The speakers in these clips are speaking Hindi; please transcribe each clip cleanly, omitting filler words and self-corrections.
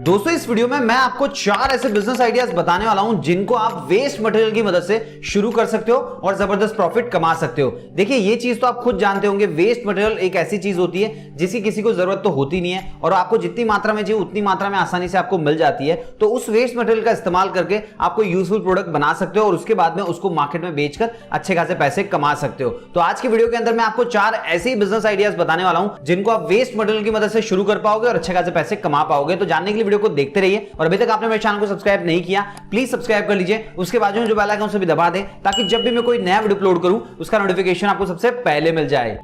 दोस्तों इस वीडियो में मैं आपको 4 ऐसे बिजनेस आइडियाज बताने वाला हूं जिनको आप वेस्ट मटेरियल की मदद से शुरू कर सकते हो और जबरदस्त प्रॉफिट कमा सकते हो। देखिए ये चीज तो आप खुद जानते होंगे, वेस्ट मटेरियल एक ऐसी चीज होती है जिसकी किसी को जरूरत तो होती नहीं है और आपको जितनी मात्रा में चाहिए उतनी मात्रा में आसानी से आपको मिल जाती है। तो उस वेस्ट मटेरियल का इस्तेमाल करके आपको यूजफुल प्रोडक्ट बना सकते हो और उसके बाद में उसको मार्केट में बेचकर अच्छे खासे पैसे कमा सकते हो। तो आज की वीडियो के अंदर मैं आपको 4 ऐसे ही बिजनेस आइडियाज बताने वाला हूं जिनको आप वेस्ट मटेरियल की मदद से शुरू कर पाओगे और अच्छे खासे पैसे कमा पाओगे। तो जानने के लिए वीडियो को देखते रहिए और अभी तक आपने मेरे चैनल को सब्सक्राइब नहीं किया प्लीज सब्सक्राइब कर लीजिए, उसके बाजू में जो बेल आइकन उसे भी दबा दें ताकि जब भी मैं कोई नया वीडियो अपलोड करूं उसका नोटिफिकेशन आपको सबसे पहले मिल जाए।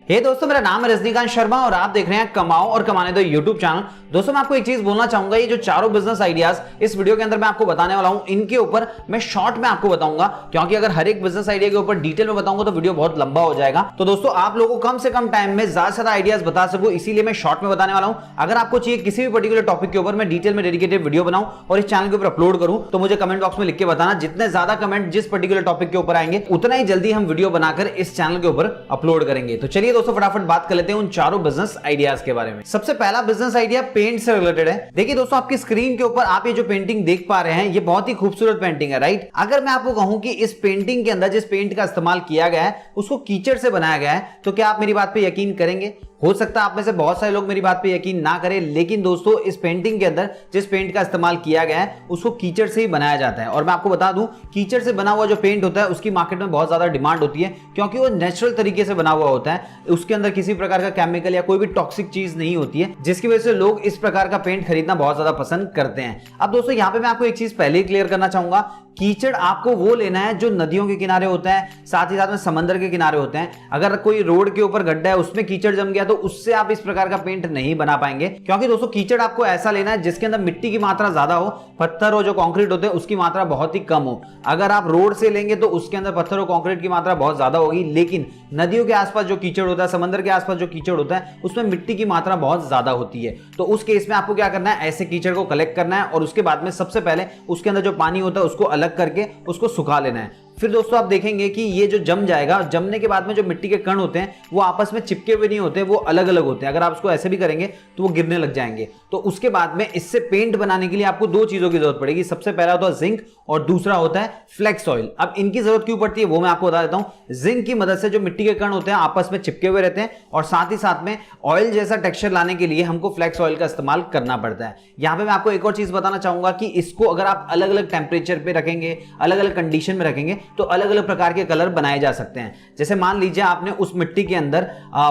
हे दोस्तों, मेरा नाम है रजनीकांत शर्मा और आप देख रहे हैं कमाओ और कमाने दो यूट्यूब चैनल। दोस्तों मैं आपको एक चीज बोलना चाहूंगा, ये जो चारों बिजनेस आइडियाज इस वीडियो के अंदर मैं आपको बताने वाला हूं इनके ऊपर मैं शॉर्ट में आपको बताऊंगा, क्योंकि अगर हर एक बिजनेस आइडिया के ऊपर डिटेल में बताऊंगा तो वीडियो बहुत लंबा हो जाएगा। तो दोस्तों आप लोगों को कम से कम टाइम में ज्यादा से ज्यादा आइडियाज बता सकूं इसीलिए मैं शॉर्ट में बताने वाला हूं। अगर आपको चाहिए किसी भी पर्टिकुलर टॉपिक के ऊपर मैं डिटेल में डेडिकेटेड वीडियो बनाऊं और इस चैनल के ऊपर अपलोड करूं तो मुझे कमेंट बॉक्स में लिख के बताना। जितने ज्यादा कमेंट जिस पर्टिकुलर टॉपिक के ऊपर आएंगे उतना ही जल्दी हम वीडियो बनाकर इस चैनल के ऊपर अपलोड करेंगे। तो चलिए दोस्तों फटाफट बात कर लेते हैं उन चारों बिजनेस आइडियाज के बारे में। सबसे पहला बिजनेस आइडिया पेंट से रिलेटेड है। देखिए दोस्तों आपकी स्क्रीन के ऊपर आप ये जो पेंटिंग देख पा रहे हैं ये बहुत ही खूबसूरत पेंटिंग है, राइट। अगर मैं आपको कहूं कि इस पेंटिंग के अंदर जिस पेंट का इस्तेमाल किया गया है उसको कीचड़ से बनाया गया है तो क्या आप मेरी बात पे यकीन करेंगे? हो सकता है आप में से बहुत सारे लोग मेरी बात पे यकीन ना करें, लेकिन दोस्तों इस पेंटिंग के अंदर जिस पेंट का इस्तेमाल किया गया है उसको कीचड़ से ही बनाया जाता है। और मैं आपको बता दूं कीचड़ से बना हुआ जो पेंट होता है उसकी मार्केट में बहुत ज्यादा डिमांड होती है क्योंकि वो नेचुरल तरीके से बना हुआ होता है, उसके अंदर किसी प्रकार का केमिकल या कोई भी टॉक्सिक चीज नहीं होती है, जिसकी वजह से लोग इस प्रकार का पेंट खरीदना बहुत ज्यादा पसंद करते हैं। अब दोस्तों यहाँ पे मैं आपको एक चीज पहले ही क्लियर करना चाहूंगा, कीचड़ आपको वो लेना है जो नदियों के किनारे होता है, साथ ही साथ में समंदर के किनारे होते हैं। अगर कोई रोड के ऊपर गड्ढा है उसमें कीचड़ जम गया तो उससे आप इस प्रकार का पेंट नहीं बना पाएंगे, क्योंकि दोस्तों कीचड़ आपको ऐसा लेना है जिसके अंदर मिट्टी की मात्रा ज्यादा हो, पत्थर और जो कंक्रीट होते हैं उसकी मात्रा बहुत ही कम हो। अगर आप रोड से लेंगे तो उसके अंदर पत्थर और कंक्रीट की मात्रा बहुत ज्यादा होगी, लेकिन नदियों के आसपास जो कीचड़ होता है, समंदर के आसपास जो कीचड़ होता है उसमें मिट्टी की मात्रा बहुत ज्यादा होती है। तो उस केस में आपको क्या करना है, ऐसे कीचड़ को कलेक्ट करना है और उसके बाद में सबसे पहले उसके अंदर जो पानी होता है उसको अलग करके उसको सुखा लेना है। फिर दोस्तों आप देखेंगे कि ये जो जम जाएगा, जमने के बाद में जो मिट्टी के कण होते हैं वो आपस में चिपके हुए नहीं होते, वो अलग अलग होते हैं। अगर आप उसको ऐसे भी करेंगे तो वो गिरने लग जाएंगे। तो उसके बाद में इससे पेंट बनाने के लिए आपको 2 चीजों की जरूरत पड़ेगी। सबसे पहला होता है जिंक और दूसरा होता है फ्लेक्स ऑयल। अब इनकी जरूरत क्यों पड़ती है वो मैं आपको बता देता हूं। जिंक की मदद से जो मिट्टी के कण होते हैं आपस में चिपके हुए रहते हैं और साथ ही साथ में ऑयल जैसा टेक्सचर लाने के लिए हमको फ्लेक्स ऑयल का इस्तेमाल करना पड़ता है। यहां पर मैं आपको एक और चीज बताना चाहूंगा कि इसको अगर आप अलग अलग टेम्परेचर पे रखेंगे, अलग अलग कंडीशन में रखेंगे तो अलग अलग प्रकार के कलर बनाए जा सकते हैं। जैसे मान लीजिए आपने उस मिट्टी के अंदर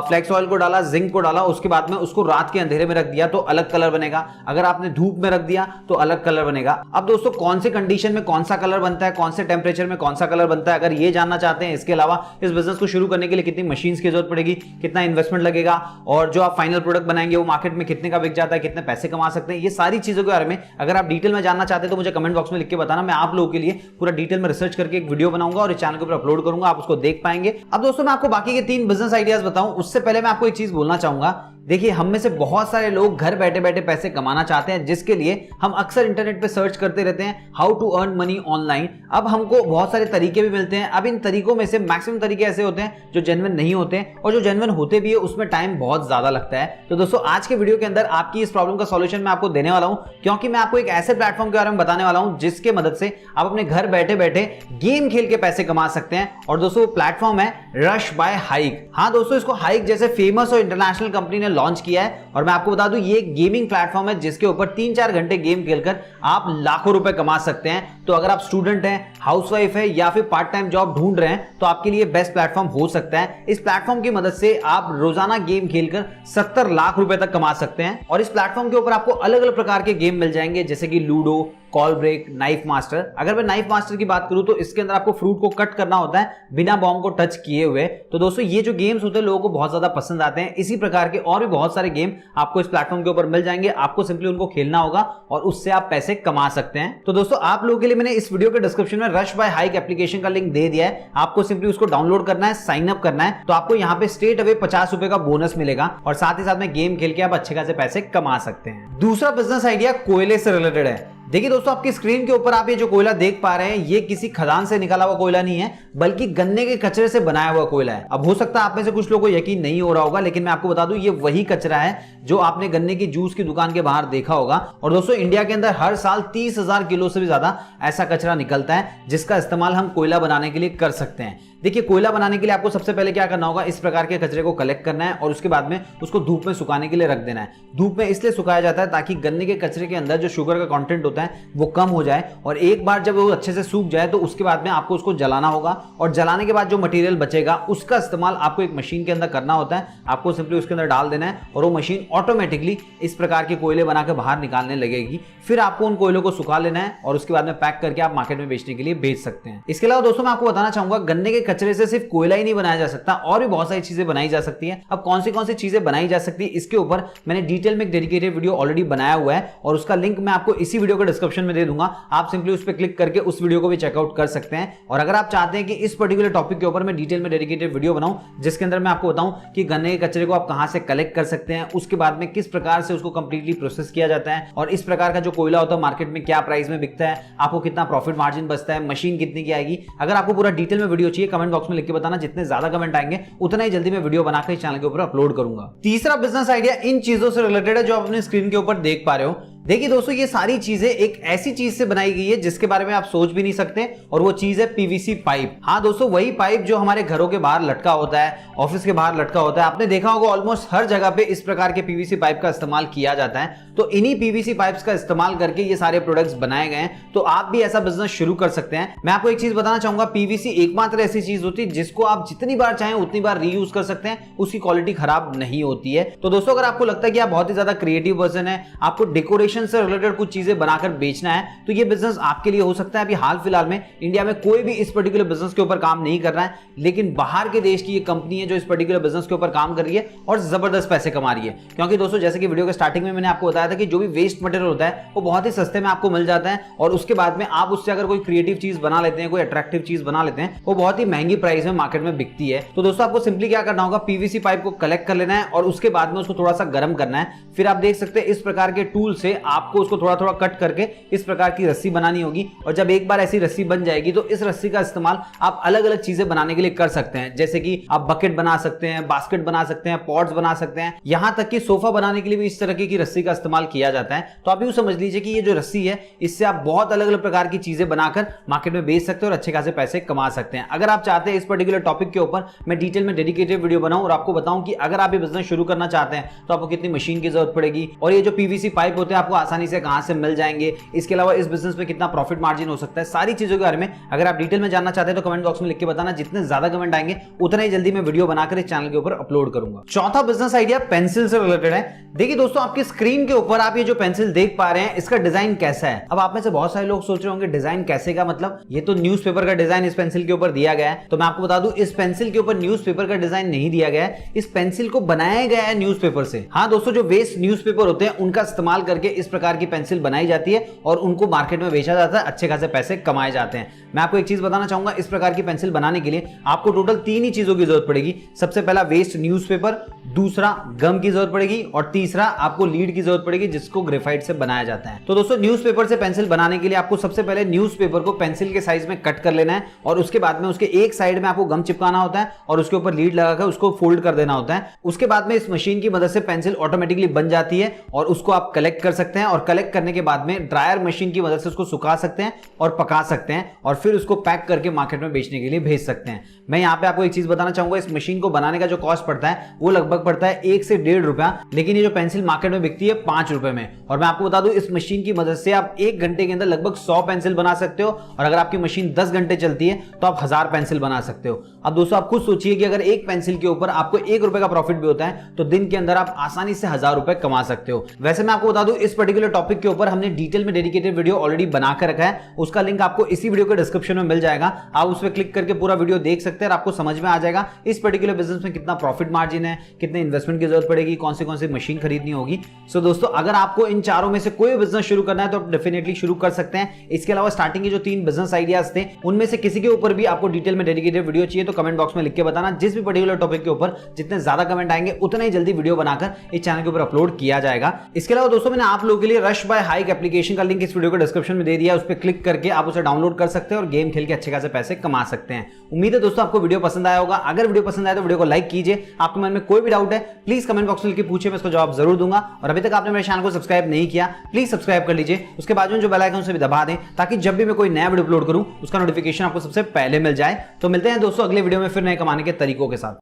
फ्लेक्स ऑयल को डाला, जिंक को डाला, उसके बाद में उसको रात के अंधेरे में रख दिया तो अलग कलर बनेगा। अगर आपने धूप में रख दिया तो अलग कलर बनेगा। अब दोस्तों कौन से कंडीशन में कौन सा कलर बनता है, कौन से टेम्परेचर में कौन सा कलर बनता है, अगर ये जानना चाहते हैं, इसके अलावा इस बिजनेस को शुरू करने के लिए कितनी मशीन्स की जरूरत पड़ेगी, कितना इन्वेस्टमेंट लगेगा और जो आप फाइनल प्रोडक्ट बनाएंगे वो मार्केट में कितने का बिक जाता है, कितने पैसे कमा सकते हैं, ये सारी चीजों के बारे में अगर आप डिटेल में जानना चाहते हैं तो मुझे कमेंट बॉक्स में लिख के बताना। मैं आप लोगों के लिए पूरा डिटेल में रिसर्च करके एक वीडियो बनाऊंगा और इस चैनल के ऊपर अपलोड करूंगा, आप उसको देख पाएंगे। अब दोस्तों मैं आपको बाकी के 3 बिजनेस आइडियाज बताऊं उससे पहले मैं आपको एक चीज बोलना चाहूंगा। देखिए हम में से बहुत सारे लोग घर बैठे बैठे पैसे कमाना चाहते हैं, जिसके लिए हम अक्सर इंटरनेट पे सर्च करते रहते हैं how to earn money online. अब हमको बहुत सारे तरीके भी मिलते हैं। अब इन तरीकों में से मैक्सिमम तरीके ऐसे होते हैं जो जेन्युइन नहीं होते हैं और जो जेन्युइन होते भी है उसमें टाइम बहुत ज्यादा लगता है। तो दोस्तों आज के वीडियो के अंदर आपकी इस प्रॉब्लम का सॉल्यूशन मैं आपको देने वाला हूं, क्योंकि मैं आपको एक ऐसे प्लेटफॉर्म के बारे में बताने वाला हूं जिसके मदद से आप अपने घर बैठे बैठे गेम खेल के पैसे कमा सकते हैं। और दोस्तों वो प्लेटफॉर्म है रश बाय हाइक। हाँ दोस्तों इसको हाइक जैसे फेमस और इंटरनेशनल कंपनी ने लॉन्च किया है और मैं आपको बता दूं ये एक गेमिंग प्लेटफॉर्म है जिसके ऊपर 3-4 घंटे गेम खेलकर आप लाखों रुपए कमा सकते हैं। तो अगर आप स्टूडेंट हैं, हाउसवाइफ है या फिर पार्ट टाइम जॉब ढूंढ रहे हैं तो आपके लिए बेस्ट प्लेटफॉर्म हो सकता है। इस प्लेटफॉर्म की मदद से आप रोजाना गेम खेलकर 70 लाख रुपए तक कमा सकते हैं और इस प्लेटफॉर्म के ऊपर आपको अलग अलग प्रकार के गेम मिल जाएंगे जैसे कि ludo, call break, knife master. अगर मैं नाइफ मास्टर की बात करूं तो इसके अंदर आपको फ्रूट को कट करना होता है बिना बॉम्ब को टच किए हुए। तो दोस्तों ये जो गेम्स होते हैं लोगों को बहुत ज्यादा पसंद आते हैं। इसी प्रकार के और भी बहुत सारे गेम आपको इस प्लेटफॉर्म के ऊपर मिल जाएंगे, आपको सिंपली उनको खेलना होगा और उससे आप पैसे कमा सकते हैं। तो दोस्तों आप लोगों के लिए मैंने इस वीडियो के डिस्क्रिप्शन में रश बाय हाइक एप्लीकेशन का लिंक दे दिया है। आपको सिंपली उसको डाउनलोड करना है, साइन अप करना है, तो आपको यहाँ पे स्ट्रेट अवे 50 रुपए का बोनस मिलेगा और साथ ही साथ में गेम खेल के आप अच्छे खासे पैसे कमा सकते हैं। दूसरा बिजनेस आइडिया कोयले से रिलेटेड है। देखिए दोस्तों, आपकी स्क्रीन के ऊपर आप ये जो कोयला देख पा रहे हैं, ये किसी खदान से निकाला हुआ कोयला नहीं है, बल्कि गन्ने के कचरे से बनाया हुआ कोयला है। अब हो सकता है आप में से कुछ लोगों को यकीन नहीं हो रहा होगा, लेकिन मैं आपको बता दूं, ये वही कचरा है जो आपने गन्ने की जूस की दुकान के बाहर देखा होगा। और दोस्तों, इंडिया के अंदर हर साल 30,000 किलो से भी ज्यादा ऐसा कचरा निकलता है, जिसका इस्तेमाल हम कोयला बनाने के लिए कर सकते हैं। देखिए, कोयला बनाने के लिए आपको सबसे पहले क्या करना होगा, इस प्रकार के कचरे को कलेक्ट करना है और उसके बाद में उसको धूप में सुखाने के लिए रख देना है। धूप में इसलिए सुखाया जाता है ताकि गन्ने के कचरे के अंदर जो शुगर का कंटेंट होता है वो कम हो जाए, और एक बार जब वो अच्छे से सूख जाए तो उसके बाद में आपको उसको जलाना होगा, और जलाने के बाद जो मटेरियल बचेगा उसका इस्तेमाल आपको एक मशीन के अंदर करना होता है। आपको सिंपली उसके अंदर डाल देना है और वो मशीन ऑटोमेटिकली इस प्रकार के कोयले बनाकर बाहर निकालने लगेगी। फिर आपको उन कोयलों को सुखा लेना है और उसके बाद में पैक करके आप मार्केट में बेचने के लिए भेज सकते हैं। इसके अलावा दोस्तों, मैं आपको बताना चाहूंगा, गन्ने के कचरे से सिर्फ कोयला ही नहीं बनाया जा सकता, और भी बहुत सारी चीजें बनाई जा सकती हैं। अब कौन सी चीजें बनाई जा सकती है, इसके ऊपर मैंने डिटेल में एक डेडिकेटेड वीडियो ऑलरेडी बनाया हुआ है, और उसका लिंक मैं आपको इसी वीडियो के डिस्क्रिप्शन में दे दूंगा। आप सिंपली उस पर क्लिक करके उस वीडियो को भी चेकआउट कर सकते हैं। और अगर आप चाहते हैं कि इस पर्टिकुलर टॉपिक के ऊपर मैं डिटेल में डेडिकेटेड वीडियो बनाऊं, जिसके अंदर मैं आपको बताऊं कि गन्ने के कचरे को आप कहां से कलेक्ट कर सकते हैं, उसके बाद में किस प्रकार से उसको कंप्लीटली प्रोसेस किया जाता है, और इस प्रकार का जो कोयला होता है मार्केट में क्या प्राइस में बिकता है, आपको कितना प्रॉफिट मार्जिन बचता है, मशीन कितनी की आएगी, अगर आपको पूरा डिटेल में वीडियो चाहिए, कमेंट बॉक्स में लिख के बताना। जितने ज्यादा कमेंट आएंगे उतना ही जल्दी मैं वीडियो बनाकर इस चैनल के ऊपर अपलोड करूंगा। तीसरा बिजनेस आइडिया इन चीजों से रिलेटेड है जो आप अपने स्क्रीन के ऊपर देख पा रहे हो। देखिए दोस्तों, ये सारी चीजें एक ऐसी चीज से बनाई गई है जिसके बारे में आप सोच भी नहीं सकते, और वो चीज है पीवीसी पाइप। हाँ दोस्तों, वही पाइप जो हमारे घरों के बाहर लटका होता है, ऑफिस के बाहर लटका होता है। आपने देखा होगा ऑलमोस्ट हर जगह पे इस प्रकार के पीवीसी पाइप का इस्तेमाल किया जाता है। तो इन्हीं पीवीसी पाइप्स का इस्तेमाल करके ये सारे प्रोडक्ट्स बनाए गए हैं। तो आप भी ऐसा बिजनेस शुरू कर सकते हैं। मैं आपको एक चीज बताना चाहूंगा, पीवीसी एकमात्र ऐसी चीज होती है जिसको आप जितनी बार चाहें उतनी बार रीयूज कर सकते हैं, उसकी क्वालिटी खराब नहीं होती है। तो दोस्तों, अगर आपको लगता है कि आप बहुत ही ज्यादा क्रिएटिव पर्सन है, आपको डेकोरेशन से रिलेटेड कुछ चीजें बनाकर बेचना है, तो ये बिजनेस आपके लिए हो सकता है। अभी हाल फिलहाल में इंडिया में कोई भी इस पर्टिकुलर बिजनेस के ऊपर काम नहीं कर रहा है, लेकिन बाहर के देश की ये कंपनी है जो इस पर्टिकुलर बिजनेस के ऊपर काम कर रही है और जबरदस्त पैसे कमा रही है। क्योंकि दोस्तों, जैसे कि वीडियो के स्टार्टिंग में मैंने आपको बताया था कि जो भी वेस्ट मटेरियल होता है वो बहुत ही सस्ते में आपको मिल जाता है, और उसके बाद में आप उससे अगर कोई क्रिएटिव चीज बना लेते हैं, कोई अट्रैक्टिव चीज बना लेते हैं, वो बहुत ही महंगी प्राइस में मार्केट में बिकती है। तो दोस्तों, आपको सिंपली क्या करना होगा, पीवीसी पाइप को कलेक्ट कर लेना है और उसके बाद में उसको थोड़ा सा गर्म करना है। फिर आप देख सकते हैं इस प्रकार के टूल से आपको उसको थोड़ा थोड़ा कट करके इस प्रकार की रस्सी बनानी होगी, और जब एक बार ऐसी रस्सी बन जाएगी तो इस रस्सी का इस्तेमाल आप अलग अलग चीजें बनाने के लिए कर सकते हैं। जैसे कि आप बकेट बना सकते हैं, बास्केट बना सकते हैं, पॉट्स बना सकते हैं, यहां तक कि सोफा बनाने के लिए भी इस तरह की रस्सी का इस्तेमाल किया जाता है। तो आप यूं समझ लीजिए कि ये जो रस्सी है, इससे आप बहुत अलग अलग प्रकार की चीजें बनाकर मार्केट में बेच सकते हैं और अच्छे खासे पैसे कमा सकते हैं। अगर आप चाहते हैं इस पर्टिकुलर टॉपिक के ऊपर मैं डिटेल में डेडिकेटेड वीडियो बनाऊं और आपको बताऊं कि अगर आप ये बिजनेस शुरू करना चाहते हैं तो आपको कितनी मशीन की जरूरत पड़ेगी, और ये जो पीवीसी पाइप होते हैं आपको आसानी से कहां से मिल जाएंगे, इसके अलावा इस बिजनेस में कितना प्रॉफिट मार्जिन हो सकता है, सारी चीजों के बारे में अगर आप डिटेल में जानना चाहते हैं तो कमेंट बॉक्स में लिख के बताना। जितने ज्यादा कमेंट आएंगे उतना ही जल्दी मैं वीडियो बनाकर इस चैनल के ऊपर अपलोड करूंगा। चौथा बिजनेस आइडिया पेंसिल से रिलेटेड है। देखिए दोस्तों, आपकी स्क्रीन के ऊपर आप ये जो पेंसिल देख पा रहे हैं, इसका डिजाइन कैसा है। अब आप में से बहुत सारे लोग सोच रहे होंगे डिजाइन कैसे का मतलब, ये तो न्यूज़पेपर का डिजाइन इस पेंसिल के ऊपर दिया गया है। तो मैं आपको बता दूं, इस पेंसिल के ऊपर न्यूज़पेपर का डिजाइन नहीं दिया गया है, इस पेंसिल को बनाया गया है न्यूज़पेपर से। हाँ दोस्तों, जो वेस्ट न्यूज़पेपर होते हैं उनका इस्तेमाल करके इस प्रकार की पेंसिल बनाई जाती है और उनको मार्केट में बेचा जाता है, अच्छे खासे पैसे कमाए जाते हैं। मैं आपको एक चीज बताना चाहूंगा, इस प्रकार की पेंसिल बनाने के लिए आपको टोटल 3 ही चीजों की जरूरत पड़ेगी। सबसे पहला वेस्ट न्यूज़पेपर, दूसरा गम की जरूरत पड़ेगी, और तीसरा आपको लीड की जरूरत पड़ेगी जिसको ग्रेफाइट से बनाया जाता है। तो दोस्तों, न्यूज़पेपर से पेंसिल बनाने के लिए आपको सबसे पहले न्यूज़पेपर को पेंसिल के साइज में कट कर लेना है, और उसके बाद में उसके एक साइड में आपको गम चिपकाना होता है और उसके ऊपर लीड लगाकर उसको फोल्ड कर देना होता है। उसके बाद में इस मशीन की मदद से पेंसिल ऑटोमेटिकली बन जाती है और उसको आप कलेक्ट कर सकते हैं, और कलेक्ट करने के बाद में ड्रायर मशीन की मदद से उसको सुखा सकते हैं और पका सकते हैं, और फिर उसको पैक करके मार्केट में बेचने के लिए भेज सकते हैं। मैं यहाँ पे आपको एक चीज बताना चाहूंगा, इस मशीन को बनाने का जो कॉस्ट पड़ता है वो लगभग पड़ता है 1 से 1.5 रुपया, लेकिन ये जो पेंसिल मार्केट में बिकती है 5 रुपए में। और मैं आपको बता दूं, इस मशीन की मदद से आप 1 घंटे के अंदर लगभग 100 पेंसिल बना सकते हो, और अगर आपकी मशीन 10 घंटे चलती है तो आप 1000 पेंसिल बना सकते हो। अब दोस्तों, आप खुद सोचिए कि अगर एक पेंसिल के ऊपर आपको 1 रुपए का प्रॉफिट भी होता है तो दिन के अंदर आप आसानी से 1000 रुपए कमा सकते हो। वैसे मैं आपको बता दूं, इस पर्टिकुलर टॉपिक के ऊपर हमने डिटेल में डेडिकेटेड वीडियो ऑलरेडी बनाकर रखा है, उसका लिंक आपको इसी वीडियो के डिस्क्रिप्शन में मिल जाएगा। आप उस पर क्लिक करके पूरा वीडियो देख सकते हैं और आपको समझ में आ जाएगा इस पर्टिकुलर बिजनेस में कितना प्रॉफिट मार्जिन है, कितने इन्वेस्टमेंट की जरूरत पड़ेगी, कौन सी मशीन खरीदनी होगी। सो दोस्तों, अगर आपको इन चारों में से कोई बिजनेस शुरू करना है तो आप डेफिनेटली शुरू कर सकते हैं। इसके अलावा स्टार्टिंग के जो 3 बिजनेस आइडियाज थे उनमें से किसी के ऊपर भी आपको डिटेल में डेडिकेटेड वीडियो चाहिए तो तो कमेंट बॉक्स में लिख के बताना। जिस भी पर्टिकुलर टॉपिक के ऊपर जितने ज्यादा कमेंट आएंगे उतना ही जल्दी वीडियो बनाकर इस चैनल के ऊपर अपलोड किया जाएगा। इसके अलावा दोस्तों मैंने आप लोगों के लिए रश बाय हाइक एप्लीकेशन का लिंक इस वीडियो को डिस्क्रिप्शन में दे दिया, उस पर क्लिक करके आप उसे डाउनलोड कर सकते हैं और गेम खेल के अच्छे खासे पैसे कमा सकते हैं। उम्मीद है दोस्तों आपको वीडियो पसंद आया होगा। अगर वीडियो पसंद आया तो वीडियो को लाइक कीजिए। आपके मन में कोई भी डाउट है प्लीज कमेंट बॉक्स में लिख के पूछिए, मैं इसको जवाब जरूर दूंगा। और अभी तक आपने मेरे चैनल को सब्सक्राइब नहीं किया प्लीज सब्सक्राइब कर लीजिए, उसके बाद में जो बेल आइकन उसे भी दबा दें ताकि जब भी मैं कोई नया वीडियो अपलोड करूं उसका नोटिफिकेशन आपको सबसे पहले मिल जाए। तो मिलते हैं दोस्तों अगले वीडियो में फिर नए कमाने के तरीकों के साथ।